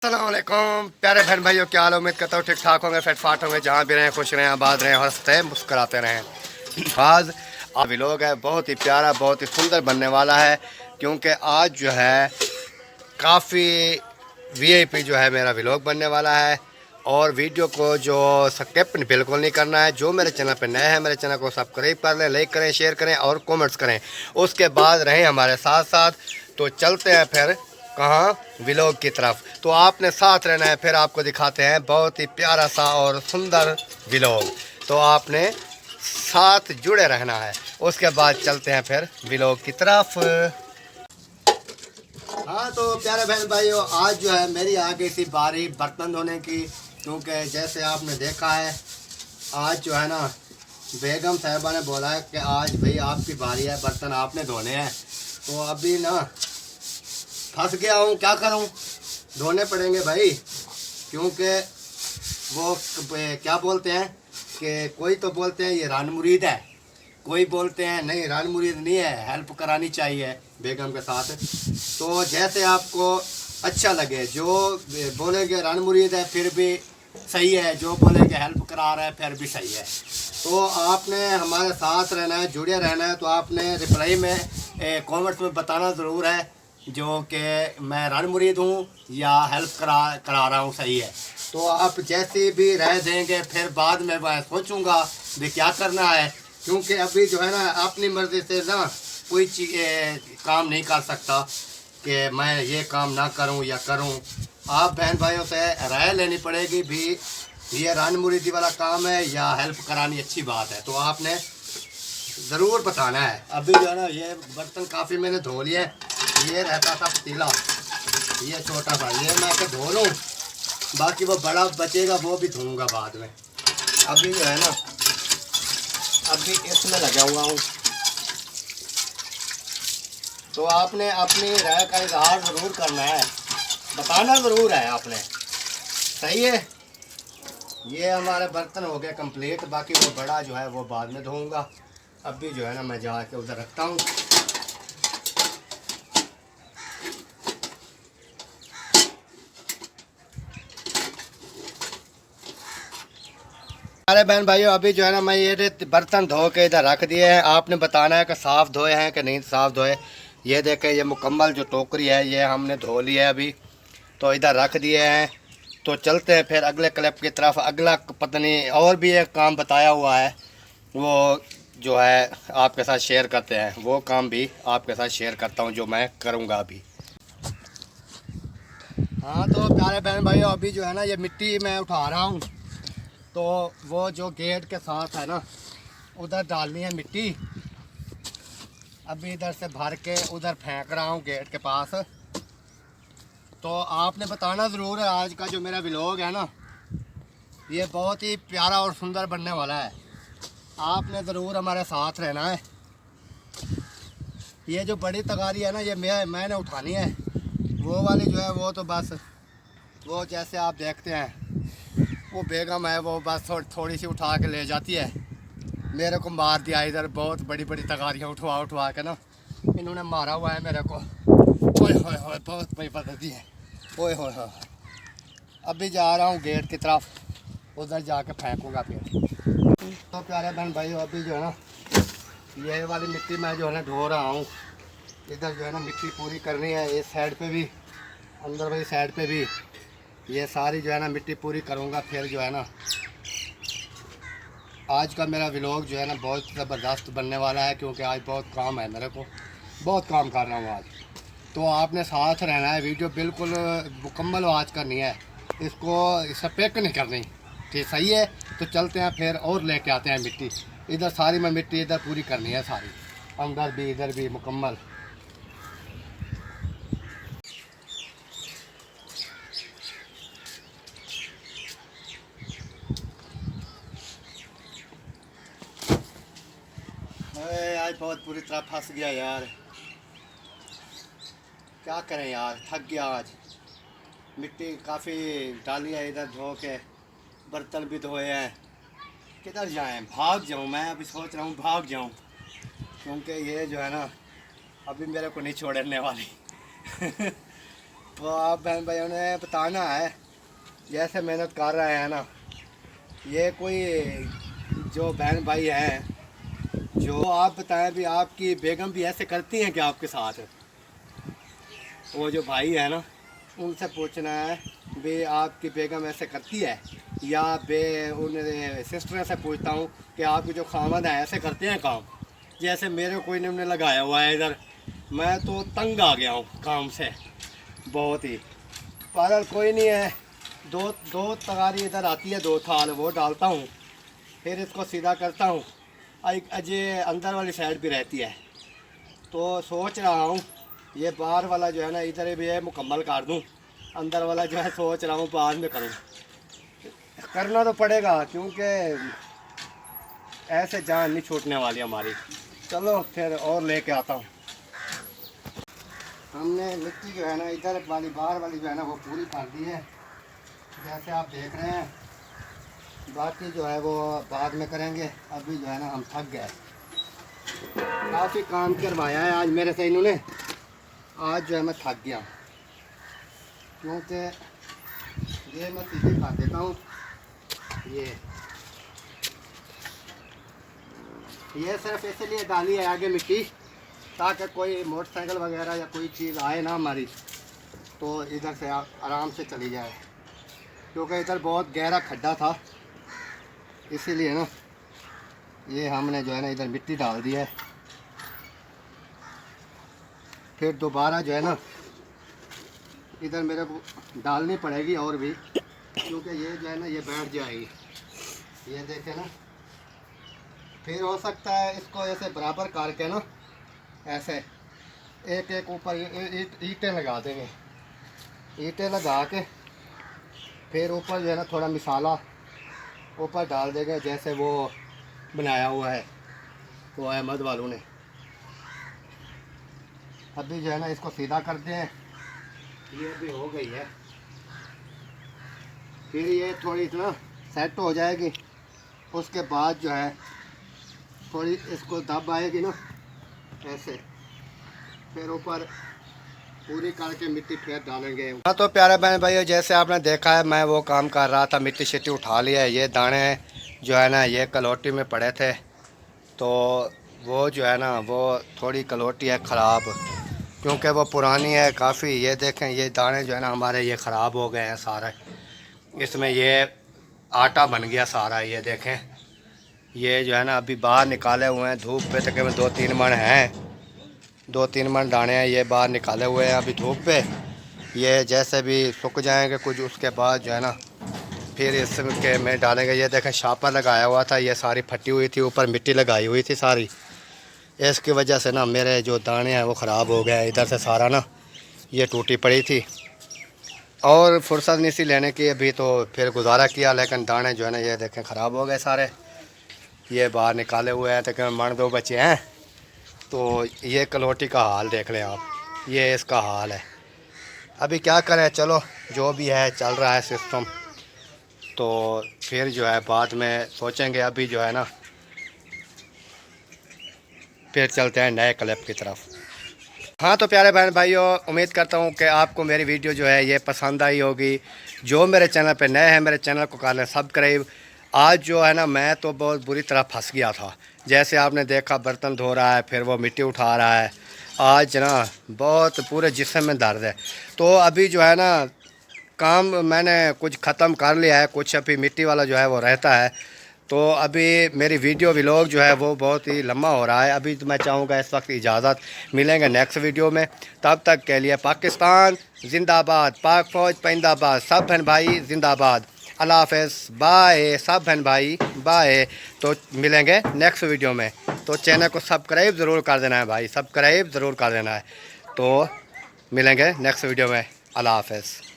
अस्सलामुअलैकुम प्यारे बहन भाइयों, क्या हाल। उम्मीद करता हूँ ठीक ठाक होंगे, फिट फाट होंगे, जहाँ भी रहें खुश रहें, आबाद रहें, हंसते मुस्कुराते रहें। आज व्लॉग है बहुत ही प्यारा, बहुत ही सुंदर बनने वाला है, क्योंकि आज जो है काफ़ी वीआईपी जो है मेरा व्लॉग बनने वाला है। और वीडियो को जो स्किप बिल्कुल नहीं करना है। जो मेरे चैनल पर नए हैं मेरे चैनल को सब्सक्राइब कर लें, लाइक करें, शेयर करें और कमेंट्स करें। उसके बाद रहें हमारे साथ साथ। तो चलते हैं फिर कहाँ, व्लॉग की तरफ। तो आपने साथ रहना है, फिर आपको दिखाते हैं बहुत ही प्यारा सा और सुंदर व्लॉग। तो आपने साथ जुड़े रहना है। उसके बाद चलते हैं फिर व्लॉग की तरफ। हाँ तो प्यारे बहन भाइयों, आज जो है मेरी आ गई थी बारी बर्तन धोने की, क्योंकि जैसे आपने देखा है आज जो है ना बेगम साहिबा ने बोला है कि आज भाई आपकी बारी है, बर्तन आपने धोने हैं। तो अभी ना फंस गया हूँ, क्या करूँ, धोने पड़ेंगे भाई। क्योंकि वो क्या बोलते हैं कि कोई तो बोलते हैं ये रान मुरीद है, कोई बोलते हैं नहीं रान मुरीद नहीं है, हेल्प करानी चाहिए बेगम के साथ। तो जैसे आपको अच्छा लगे, जो बोलेंगे रान मुरीद है फिर भी सही है, जो बोलेंगे हेल्प करा रहा है फिर भी सही है। तो आपने हमारे साथ रहना है, जुड़े रहना है। तो आपने रिप्लाई में कमेंट्स में बताना ज़रूर है जो कि मैं रान मुरीद हूँ या हेल्प करा रहा हूँ, सही है। तो आप जैसे भी रह देंगे फिर बाद में मैं सोचूंगा भी क्या करना है। क्योंकि अभी जो है ना अपनी मर्ज़ी से ना कोई काम नहीं कर सकता कि मैं ये काम ना करूं या करूं। आप बहन भाइयों से राय लेनी पड़ेगी भी ये रान मुरीदी वाला काम है या हेल्प करानी अच्छी बात है। तो आपने ज़रूर बताना है। अभी जो है ना ये बर्तन काफ़ी मैंने धो लिए। ये रहता था पतीला, ये छोटा सा, ये मैं के धो लूँ, बाकी वो बड़ा बचेगा वो भी धोऊंगा बाद में। अभी जो है ना अभी इसमें लगा हुआ हूँ। तो आपने अपनी राय का इजहार ज़रूर करना है, बताना ज़रूर है आपने, सही है। ये हमारे बर्तन हो गए कंप्लीट, बाकी वो बड़ा जो है वो बाद में धोऊंगा। अभी जो है ना मैं जाके उधर रखता हूँ। अरे बहन भाइयों, अभी जो है ना मैं ये बर्तन धो के इधर रख दिए हैं। आपने बताना है कि साफ़ धोए हैं कि नहीं साफ़ धोए। ये देखें, ये मुकम्मल जो टोकरी है ये हमने धो ली है अभी, तो इधर रख दिए हैं। तो चलते हैं फिर अगले क्लिप की तरफ। अगला पता नहीं और भी एक काम बताया हुआ है, वो जो है आपके साथ शेयर करते हैं। वो काम भी आपके साथ शेयर करता हूँ जो मैं करूँगा अभी। हाँ तो प्यारे बहन भाइयों, अभी जो है ना ये मिट्टी मैं उठा रहा हूँ। तो वो जो गेट के साथ है ना उधर डालनी है मिट्टी। अभी इधर से भर के उधर फेंक रहा हूँ गेट के पास। तो आपने बताना ज़रूर है, आज का जो मेरा व्लॉग है ना ये बहुत ही प्यारा और सुंदर बनने वाला है। आपने ज़रूर हमारे साथ रहना है। ये जो बड़ी तगारी है ना ये मैंने उठानी है। वो वाली जो है वो तो बस वो जैसे आप देखते हैं वो बेगम है, वो बस थोड़ी सी उठा के ले जाती है। मेरे को मार दिया इधर, बहुत बड़ी बड़ी तगारियाँ उठवा उठवा के ना इन्होंने मारा हुआ है मेरे को। ओए होए होए, बहुत बड़ी पद्धति है। ओए होए होए, अभी जा रहा हूँ गेट की तरफ, उधर जाके फेंकूँगा फिर। तो प्यारे बहन भाई, अभी जो है ना ये वाली मिट्टी मैं जो है ना ढो रहा हूँ। इधर जो है ना मिट्टी पूरी करनी है, इस साइड पे भी, अंदर वाली साइड पे भी, ये सारी जो है ना मिट्टी पूरी करूँगा। फिर जो है ना आज का मेरा व्लॉग जो है ना बहुत ज़बरदस्त बनने वाला है, क्योंकि आज बहुत काम है मेरे को, बहुत काम कर रहा हूँ आज। तो आपने साथ रहना है, वीडियो बिल्कुल मुकम्मल वॉच करनी है, इसको स्पेक नहीं करनी, ठीक सही है। तो चलते हैं फिर और लेके आते हैं मिट्टी। इधर सारी मैं मिट्टी इधर पूरी करनी है सारी, अंदर भी इधर भी मुकम्मल। आज बहुत बुरी तरह फंस गया यार, क्या करें यार, थक गया आज। मिट्टी काफ़ी डाली है इधर, धो के बर्तन भी धोए हैं। किधर जाएं, भाग जाऊं, मैं अभी सोच रहा हूँ भाग जाऊं, क्योंकि ये जो है ना अभी मेरे को नहीं छोड़ने वाली। तो आप बहन भाइयों ने बताना है, जैसे मेहनत कर रहे हैं ना, ये कोई जो बहन भाई हैं, जो आप बताएं भी आपकी बेगम भी ऐसे करती हैं कि आपके साथ, वो जो भाई है ना, उनसे पूछना है भी आपकी बेगम ऐसे करती है, या उन सिस्टर से पूछता हूँ कि आपके जो खामद हैं ऐसे करते हैं काम। जैसे मेरे कोई ने उन्हें लगाया हुआ है इधर, मैं तो तंग आ गया हूँ काम से बहुत ही। पर कोई नहीं है, दो तगारी इधर आती है, 2 थाल वो डालता हूँ, फिर इसको सीधा करता हूँ। अजय अंदर वाली साइड भी रहती है, तो सोच रहा हूँ ये बाहर वाला जो है ना इधर भी है मुकम्मल कर दूँ, अंदर वाला जो है सोच रहा हूँ बाद में करूँ। करना तो पड़ेगा क्योंकि ऐसे जान नहीं छूटने वाली हमारी। चलो फिर और लेके आता हूँ। हमने मिट्टी जो है ना इधर वाली बाहर वाली जो है ना वो पूरी कर दी है, जैसे आप देख रहे हैं। बाकी जो है वो बाद में करेंगे, अभी जो है ना हम थक गए, काफ़ी काम करवाया है आज मेरे से इन्होंने। आज जो है मैं थक गया, क्योंकि ये मैं सीधे खा देता हूँ। ये सिर्फ इसलिए डाली है आगे मिट्टी, ताकि कोई मोटरसाइकिल वगैरह या कोई चीज़ आए ना हमारी, तो इधर से आराम से चली जाए, क्योंकि इधर बहुत गहरा खड्डा था, इसीलिए ना ये हमने जो है ना इधर मिट्टी डाल दी है। फिर दोबारा जो है ना इधर मेरे को डालनी पड़ेगी और भी, क्योंकि ये जो है ना ये बैठ जाएगी, ये देखें ना। फिर हो सकता है इसको ऐसे बराबर करके ना ऐसे एक एक ऊपर ईंटें लगा देंगे, ईंटें लगा के फिर ऊपर जो है ना थोड़ा मिसाला ऊपर डाल देंगे, जैसे वो बनाया हुआ है वो अहमद वालों ने। अभी जो है ना इसको सीधा करते हैं, ये भी हो गई है। फिर ये थोड़ी इतना सेट हो जाएगी, उसके बाद जो है थोड़ी इसको दब आएगी ना ऐसे, फिर ऊपर पूरी करके मिट्टी फिर डालेंगे। हाँ तो प्यारे बहन भाइयों, जैसे आपने देखा है मैं वो काम कर रहा था, मिट्टी शिट्टी उठा लिया है। ये दाने जो है ना ये कलोटी में पड़े थे, तो वो जो है ना वो थोड़ी कलोटी है ख़राब, क्योंकि वो पुरानी है काफ़ी। ये देखें ये दाने जो है ना हमारे ये ख़राब हो गए हैं सारे, इसमें ये आटा बन गया सारा। ये देखें ये जो है ना अभी बाहर निकाले हुए हैं धूप पे, तकरीबन 2-3 मन हैं, 2-3 मन दाने हैं, ये बाहर निकाले हुए हैं अभी धूप पे। ये जैसे भी सूख जाएंगे कुछ, उसके बाद जो है ना फिर इसके में डालेंगे। ये देखें शापर लगाया हुआ था, ये सारी फटी हुई थी, ऊपर मिट्टी लगाई हुई थी सारी, इसकी वजह से ना मेरे जो दाने हैं वो ख़राब हो गए। इधर से सारा ना ये टूटी पड़ी थी और फुर्सत नहीं सी लेने की, अभी तो फिर गुजारा किया, लेकिन दाने जो है ना ये देखें ख़राब हो गए सारे। ये बाहर निकाले हुए हैं, तकरीबन मन 2 बचे हैं। तो ये कलोटी का हाल देख लें आप, ये इसका हाल है। अभी क्या करें, चलो जो भी है चल रहा है सिस्टम, तो फिर जो है बाद में सोचेंगे। अभी जो है ना फिर चलते हैं नए क्लिप की तरफ। हाँ तो प्यारे बहन भाइयों, उम्मीद करता हूँ कि आपको मेरी वीडियो जो है ये पसंद आई होगी। जो मेरे चैनल पे नए हैं, मेरे चैनल को कर लें सब्सक्राइब। आज जो है ना मैं तो बहुत बुरी तरह फंस गया था, जैसे आपने देखा बर्तन धो रहा है, फिर वो मिट्टी उठा रहा है। आज ना बहुत पूरे जिस्म में दर्द है। तो अभी जो है ना काम मैंने कुछ ख़त्म कर लिया है, कुछ अभी मिट्टी वाला जो है वो रहता है। तो अभी मेरी वीडियो व्लॉग जो है वो बहुत ही लंबा हो रहा है। अभी तो मैं चाहूँगा इस वक्त इजाज़त, मिलेंगे नेक्स्ट वीडियो में। तब तक के लिए पाकिस्तान जिंदाबाद, पाक फ़ौज पैंदाबाद, सब बहन भाई जिंदाबाद। अल्लाह हाफ़िज़, बाय सब बहन भाई, बाय। तो मिलेंगे नेक्स्ट वीडियो में। तो चैनल को सब्सक्राइब ज़रूर कर देना है भाई, सब्सक्राइब ज़रूर कर देना है। तो मिलेंगे नेक्स्ट वीडियो में। अल्लाह हाफ़िज़।